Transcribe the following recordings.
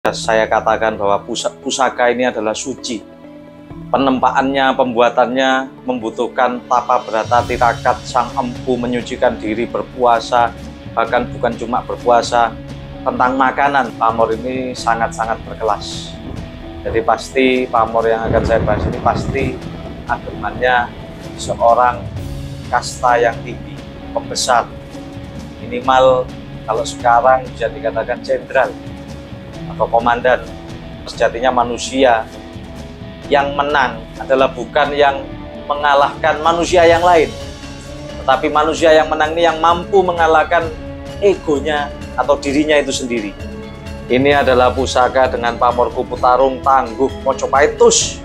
Saya katakan bahwa pusaka ini adalah suci. Penempaannya, pembuatannya membutuhkan tapa berata tirakat, sang empu menyucikan diri, berpuasa, bahkan bukan cuma berpuasa, tentang makanan. Pamor ini sangat-sangat berkelas. Jadi pasti pamor yang akan saya bahas ini pasti agemannya seorang kasta yang tinggi, pembesar. Minimal kalau sekarang bisa dikatakan jenderal atau komandan. Sejatinya manusia yang menang adalah bukan yang mengalahkan manusia yang lain, tetapi manusia yang menang ini yang mampu mengalahkan egonya atau dirinya itu sendiri. Ini adalah pusaka dengan pamor kupu tarung tangguh Mojopaitus.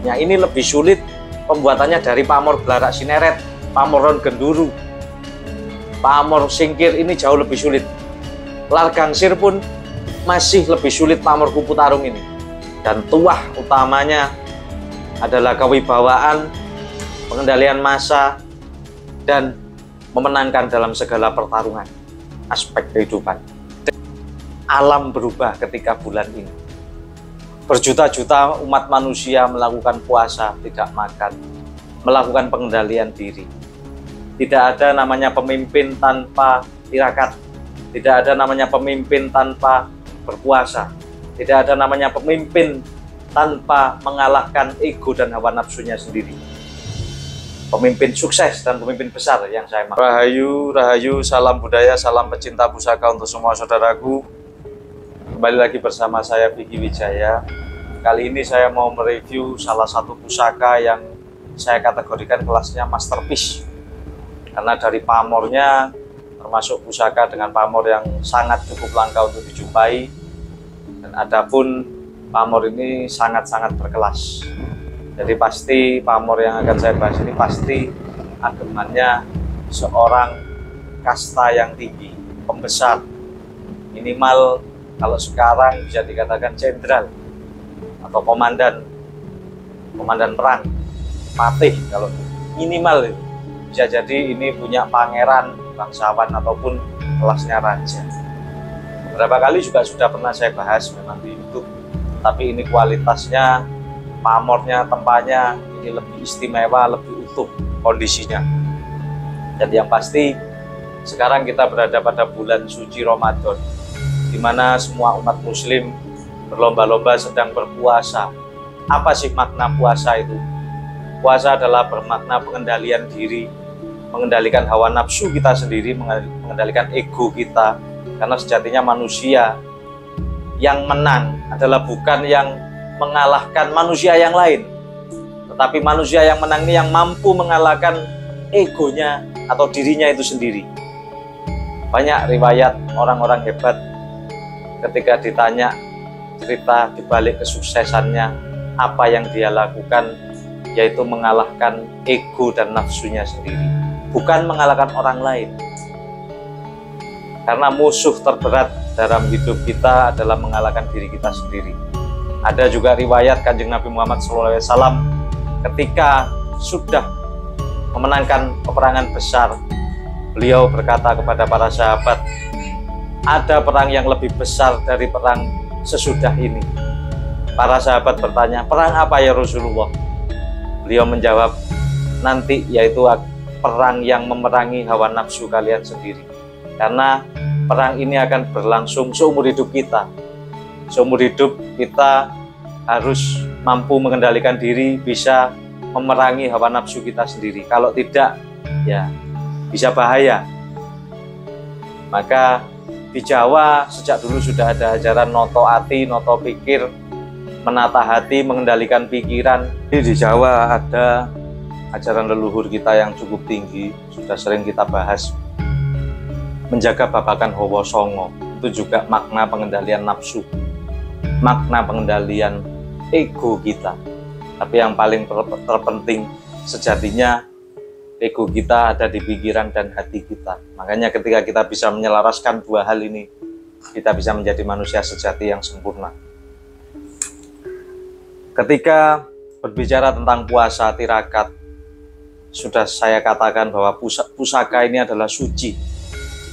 Nah, ini lebih sulit pembuatannya dari pamor belarak sineret, pamoron genduru, pamor singkir. Ini jauh lebih sulit. Largangsir pun masih lebih sulit pamor kupu tarung ini. Dan tuah utamanya adalah kewibawaan, pengendalian massa, dan memenangkan dalam segala pertarungan aspek kehidupan. Alam berubah ketika bulan ini. Berjuta-juta umat manusia melakukan puasa, tidak makan, melakukan pengendalian diri. Tidak ada namanya pemimpin tanpa tirakat, tidak ada namanya pemimpin tanpa berpuasa, tidak ada namanya pemimpin tanpa mengalahkan ego dan hawa nafsunya sendiri. Pemimpin sukses dan pemimpin besar yang saya maksud. Rahayu, rahayu, salam budaya, salam pecinta pusaka untuk semua saudaraku. Kembali lagi bersama saya Vicky Wijaya. Kali ini saya mau mereview salah satu pusaka yang saya kategorikan kelasnya masterpiece. Karena dari pamornya termasuk pusaka dengan pamor yang sangat cukup langka untuk dijumpai, dan adapun pamor ini sangat-sangat berkelas. Jadi pasti pamor yang akan saya bahas ini pasti agemannya seorang kasta yang tinggi, pembesar. Minimal kalau sekarang bisa dikatakan jenderal atau komandan perang, patih kalau minimal itu. Bisa jadi ini punya pangeran, bangsawan, ataupun kelasnya raja. Beberapa kali juga sudah pernah saya bahas memang di YouTube, tapi ini kualitasnya, pamornya, tempatnya ini lebih istimewa, lebih utuh kondisinya. Dan yang pasti sekarang kita berada pada bulan suci Ramadan, di mana semua umat muslim berlomba-lomba sedang berpuasa. Apa sih makna puasa itu? Puasa adalah bermakna pengendalian diri, mengendalikan hawa nafsu kita sendiri, mengendalikan ego kita. Karena sejatinya manusia yang menang adalah bukan yang mengalahkan manusia yang lain, tetapi manusia yang menang ini yang mampu mengalahkan egonya atau dirinya itu sendiri. Banyak riwayat orang-orang hebat ketika ditanya cerita dibalik kesuksesannya, apa yang dia lakukan, yaitu mengalahkan ego dan nafsunya sendiri, bukan mengalahkan orang lain. Karena musuh terberat dalam hidup kita adalah mengalahkan diri kita sendiri. Ada juga riwayat Kanjeng Nabi Muhammad SAW ketika sudah memenangkan peperangan besar, beliau berkata kepada para sahabat, ada perang yang lebih besar dari perang sesudah ini. Para sahabat bertanya, perang apa ya Rasulullah? Beliau menjawab, nanti, yaitu perang yang memerangi hawa nafsu kalian sendiri. Karena perang ini akan berlangsung seumur hidup kita. Seumur hidup kita harus mampu mengendalikan diri, bisa memerangi hawa nafsu kita sendiri. Kalau tidak, ya bisa bahaya. Maka di Jawa sejak dulu sudah ada ajaran noto ati, noto pikir, menata hati, mengendalikan pikiran. Di Jawa ada ajaran leluhur kita yang cukup tinggi, sudah sering kita bahas. Menjaga babakan hawa songo, itu juga makna pengendalian nafsu, makna pengendalian ego kita. Tapi yang paling terpenting sejatinya ego kita ada di pikiran dan hati kita. Makanya ketika kita bisa menyelaraskan dua hal ini, kita bisa menjadi manusia sejati yang sempurna. Ketika berbicara tentang puasa tirakat, sudah saya katakan bahwa pusaka ini adalah suci.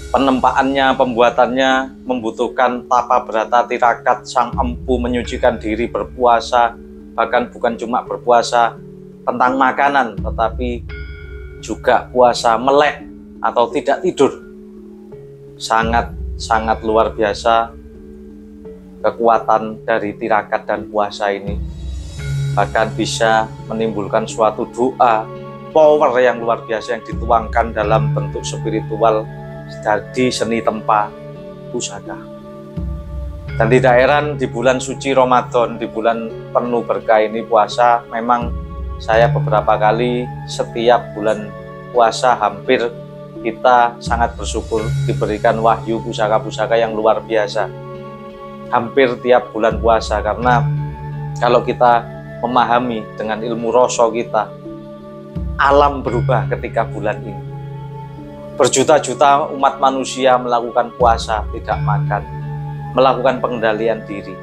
Penempaannya, pembuatannya membutuhkan tapa berata tirakat, sang empu menyucikan diri berpuasa, bahkan bukan cuma berpuasa tentang makanan, tetapi juga puasa melek atau tidak tidur. Sangat luar biasa kekuatan dari tirakat dan puasa ini. Bahkan bisa menimbulkan suatu doa, power yang luar biasa yang dituangkan dalam bentuk spiritual di seni tempa pusaka. Dan tidak heran di bulan suci Ramadan, di bulan penuh berkah ini puasa, memang saya beberapa kali setiap bulan puasa hampir kita sangat bersyukur diberikan wahyu pusaka-pusaka yang luar biasa. Hampir tiap bulan puasa, karena kalau kita memahami dengan ilmu rasa kita, alam berubah ketika bulan ini. Berjuta-juta umat manusia melakukan puasa, tidak makan, melakukan pengendalian diri.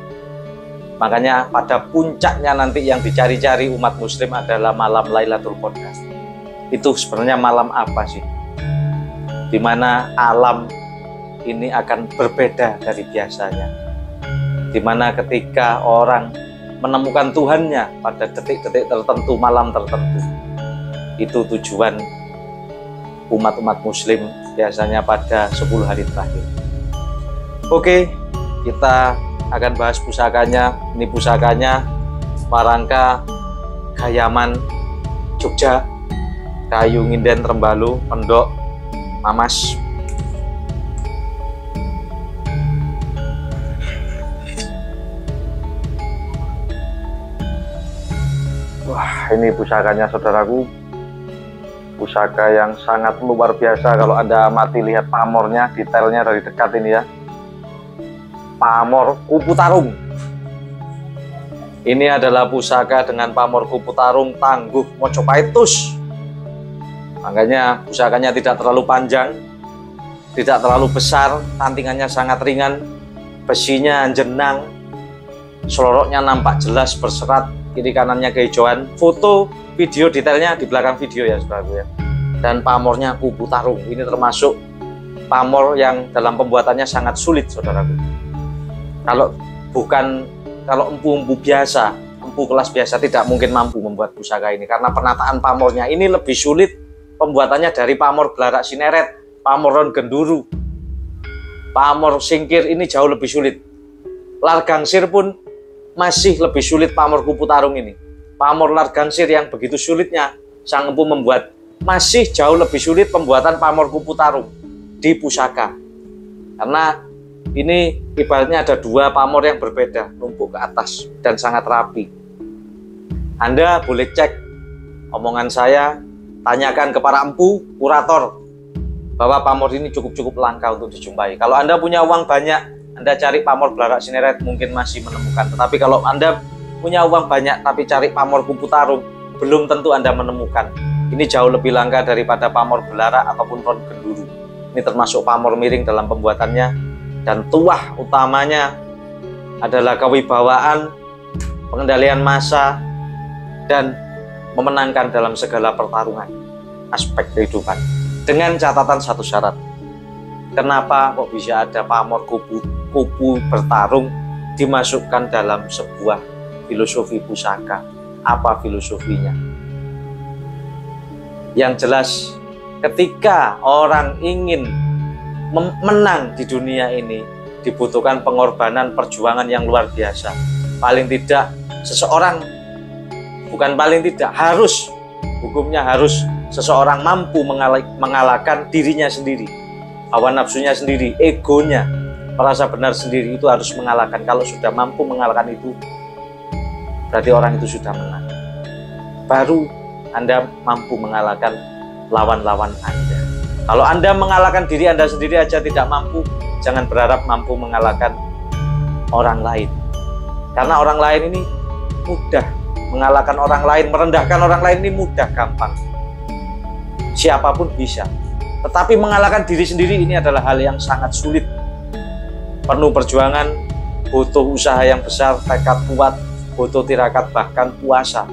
Makanya pada puncaknya nanti yang dicari-cari umat muslim adalah malam Lailatul Qadar. Itu sebenarnya malam apa sih? Dimana alam ini akan berbeda dari biasanya. Dimana ketika orang menemukan Tuhannya pada detik-detik tertentu, malam tertentu. Itu tujuan umat-umat muslim biasanya pada 10 hari terakhir. Oke, kita akan bahas pusakanya. Ini pusakanya Warangka Gayaman Jogja, kayu nginden Trembalu, Pendok Mamas. Wah, ini pusakanya saudaraku. Pusaka yang sangat luar biasa. Kalau Anda amati, lihat pamornya, detailnya dari dekat ini ya. Pamor kupu tarung. Ini adalah pusaka dengan pamor kupu tarung tangguh Mojopahit. Makanya pusakanya tidak terlalu panjang, tidak terlalu besar, tantingannya sangat ringan, besinya jenang, seloroknya nampak jelas berserat, kiri kanannya kehijauan. Foto, video detailnya di belakang video ya saudaraku ya. Dan pamornya kupu tarung. Ini termasuk pamor yang dalam pembuatannya sangat sulit saudaraku. Kalau empu-empu biasa, empu kelas biasa tidak mungkin mampu membuat pusaka ini karena penataan pamornya ini lebih sulit pembuatannya dari pamor Belarak Sineret, pamor Ron Genduru, pamor Singkir ini jauh lebih sulit. Largangsir pun masih lebih sulit pamor kupu tarung ini. Pamor Largangsir yang begitu sulitnya sang empu membuat, masih jauh lebih sulit pembuatan pamor kupu tarung di pusaka. Karena ini ibaratnya ada dua pamor yang berbeda, numpuk ke atas dan sangat rapi. Anda boleh cek omongan saya, tanyakan ke para empu, kurator, bahwa pamor ini cukup langka untuk dijumpai. Kalau Anda punya uang banyak, Anda cari pamor Belarak Sineret mungkin masih menemukan. Tetapi kalau Anda punya uang banyak tapi cari pamor kupu tarung, belum tentu Anda menemukan. Ini jauh lebih langka daripada pamor Belarak ataupun Ron Genduru. Ini termasuk pamor miring dalam pembuatannya. Dan tuah utamanya adalah kewibawaan, pengendalian massa, dan memenangkan dalam segala pertarungan aspek kehidupan. Dengan catatan satu syarat. Kenapa kok bisa ada pamor kupu bertarung dimasukkan dalam sebuah filosofi pusaka? Apa filosofinya? Yang jelas, ketika orang ingin menang di dunia ini, dibutuhkan pengorbanan, perjuangan yang luar biasa. Paling tidak seseorang, bukan paling tidak, harus, hukumnya harus seseorang mampu mengalahkan dirinya sendiri, hawa nafsunya sendiri, egonya, merasa benar sendiri, itu harus mengalahkan. Kalau sudah mampu mengalahkan itu, berarti orang itu sudah menang. Baru Anda mampu mengalahkan lawan-lawan Anda. Kalau Anda mengalahkan diri Anda sendiri aja tidak mampu, jangan berharap mampu mengalahkan orang lain. Karena orang lain ini mudah, mengalahkan orang lain, merendahkan orang lain ini mudah, gampang. Siapapun bisa. Tetapi mengalahkan diri sendiri ini adalah hal yang sangat sulit. Penuh perjuangan, butuh usaha yang besar, tekad kuat, butuh tirakat, bahkan puasa.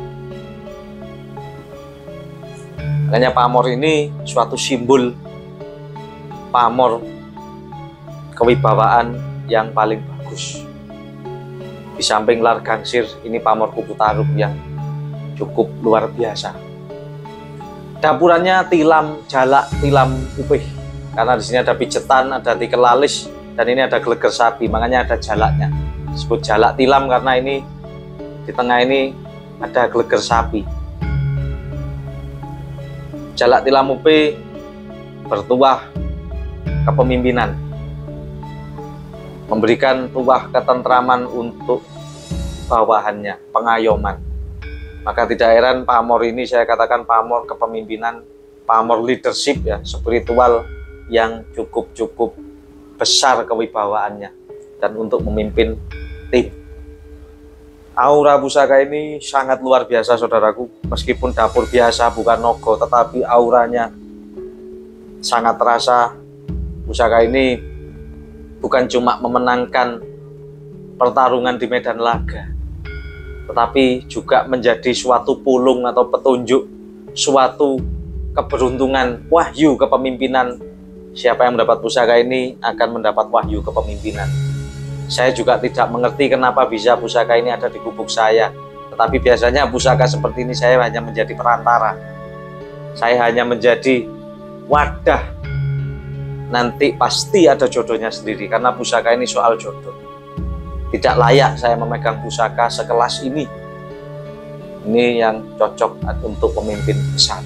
Makanya pamor ini suatu simbol pamor kewibawaan yang paling bagus. Di samping Lar Gangsir, ini pamor Kupu Tarung yang cukup luar biasa. Dapurannya tilam, jalak, tilam upih. Karena di sini ada pijetan, ada tikel lalis, dan ini ada geleger sapi, makanya ada jalaknya. Disebut jalak tilam karena ini di tengah ini ada geleger sapi. Jalak tilam upih bertuah kepemimpinan, memberikan tuah ketentraman untuk bawahannya, pengayoman. Maka tidak heran pamor ini saya katakan pamor kepemimpinan, pamor leadership ya, spiritual yang cukup besar kewibawaannya dan untuk memimpin tim. Aura pusaka ini sangat luar biasa saudaraku, meskipun dapur biasa bukan nogo, tetapi auranya sangat terasa. Pusaka ini bukan cuma memenangkan pertarungan di medan laga, tetapi juga menjadi suatu pulung atau petunjuk, suatu keberuntungan, wahyu kepemimpinan. Siapa yang mendapat pusaka ini akan mendapat wahyu kepemimpinan. Saya juga tidak mengerti kenapa bisa pusaka ini ada di gubuk saya, tetapi biasanya pusaka seperti ini saya hanya menjadi perantara. Saya hanya menjadi wadah. Nanti pasti ada jodohnya sendiri, karena pusaka ini soal jodoh. Tidak layak saya memegang pusaka sekelas ini. Ini yang cocok untuk pemimpin besar.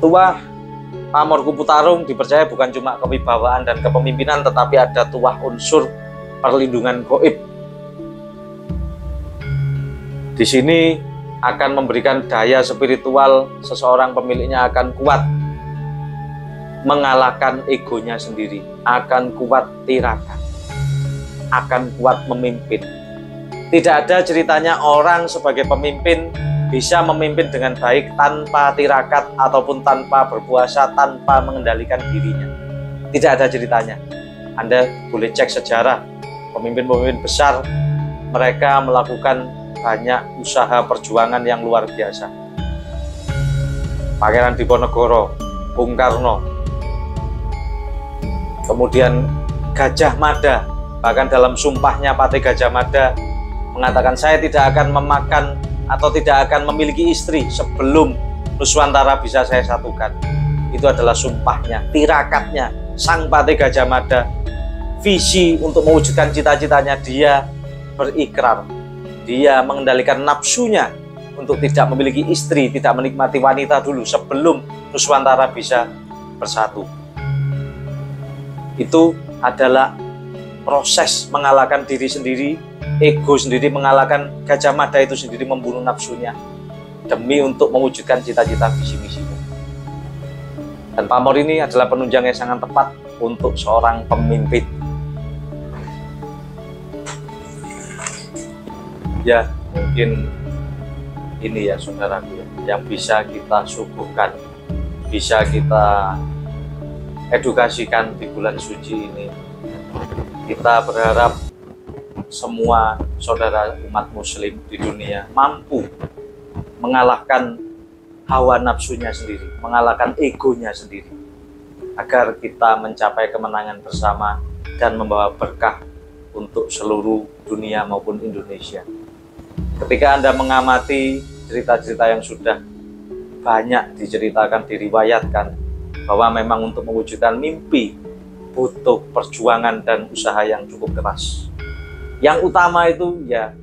Tuah pamor Kupu Tarung dipercaya bukan cuma kewibawaan dan kepemimpinan, tetapi ada tuah unsur perlindungan gaib. Di sini akan memberikan daya spiritual, seseorang pemiliknya akan kuat mengalahkan egonya sendiri, akan kuat tirakat, akan kuat memimpin. Tidak ada ceritanya orang sebagai pemimpin bisa memimpin dengan baik tanpa tirakat ataupun tanpa berpuasa, tanpa mengendalikan dirinya. Tidak ada ceritanya. Anda boleh cek sejarah pemimpin-pemimpin besar, mereka melakukan banyak usaha perjuangan yang luar biasa. Pangeran Diponegoro, Bung Karno, kemudian Gajah Mada, bahkan dalam sumpahnya Patih Gajah Mada mengatakan, saya tidak akan memakan atau tidak akan memiliki istri sebelum Nuswantara bisa saya satukan. Itu adalah sumpahnya, tirakatnya sang Patih Gajah Mada. Visi untuk mewujudkan cita-citanya, dia berikrar, dia mengendalikan nafsunya untuk tidak memiliki istri, tidak menikmati wanita dulu sebelum Nuswantara bisa bersatu. Itu adalah proses mengalahkan diri sendiri, ego sendiri, mengalahkan Gajah Mada itu sendiri, membunuh nafsunya demi untuk mewujudkan cita-cita visi misinya. Dan pamor ini adalah penunjang yang sangat tepat untuk seorang pemimpin. Ya, mungkin ini ya saudaraku ya, yang bisa kita suguhkan, bisa kita edukasikan di bulan suci ini. Kita berharap semua saudara umat muslim di dunia mampu mengalahkan hawa nafsunya sendiri, mengalahkan egonya sendiri, agar kita mencapai kemenangan bersama dan membawa berkah untuk seluruh dunia maupun Indonesia. Ketika Anda mengamati cerita-cerita yang sudah banyak diceritakan, diriwayatkan, bahwa memang untuk mewujudkan mimpi butuh perjuangan dan usaha yang cukup keras. Yang utama itu ya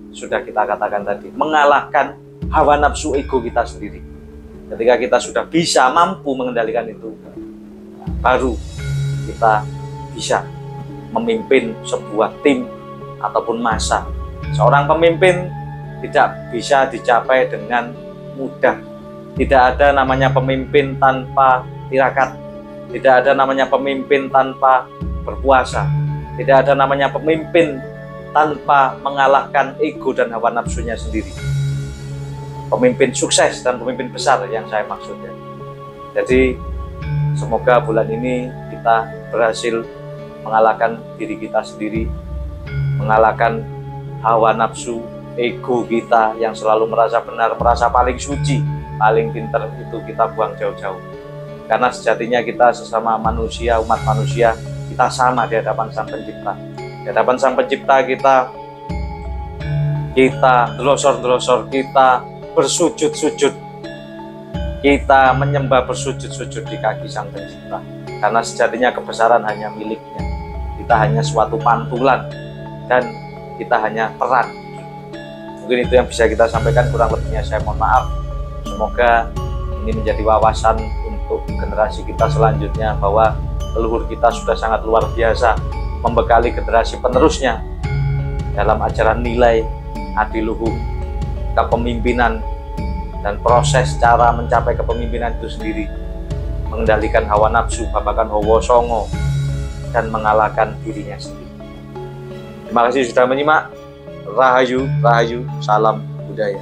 sudah kita katakan tadi, mengalahkan hawa nafsu ego kita sendiri. Ketika kita sudah bisa mampu mengendalikan itu, baru kita bisa memimpin sebuah tim ataupun massa. Seorang pemimpin tidak bisa dicapai dengan mudah. Tidak ada namanya pemimpin tanpa tirakat. Tidak ada namanya pemimpin tanpa berpuasa. Tidak ada namanya pemimpin tanpa mengalahkan ego dan hawa nafsunya sendiri. Pemimpin sukses dan pemimpin besar yang saya maksudnya. Jadi semoga bulan ini kita berhasil mengalahkan diri kita sendiri, mengalahkan hawa nafsu, ego kita yang selalu merasa benar, merasa paling suci, paling pintar, itu kita buang jauh-jauh. Karena sejatinya kita sesama manusia, umat manusia, kita sama di hadapan Sang Pencipta. Di hadapan Sang Pencipta kita delosor-delosor, kita bersujud-sujud, kita menyembah bersujud-sujud di kaki Sang Pencipta. Karena sejatinya kebesaran hanya miliknya. Kita hanya suatu pantulan dan kita hanya peran. Mungkin itu yang bisa kita sampaikan, kurang lebihnya saya mohon maaf. Semoga ini menjadi wawasan untuk generasi kita selanjutnya, bahwa leluhur kita sudah sangat luar biasa membekali generasi penerusnya dalam ajaran nilai adiluhung, kepemimpinan, dan proses cara mencapai kepemimpinan itu sendiri, mengendalikan hawa nafsu, babakan hawa songo, dan mengalahkan dirinya sendiri. Terima kasih sudah menyimak. Rahayu, rahayu, salam budaya.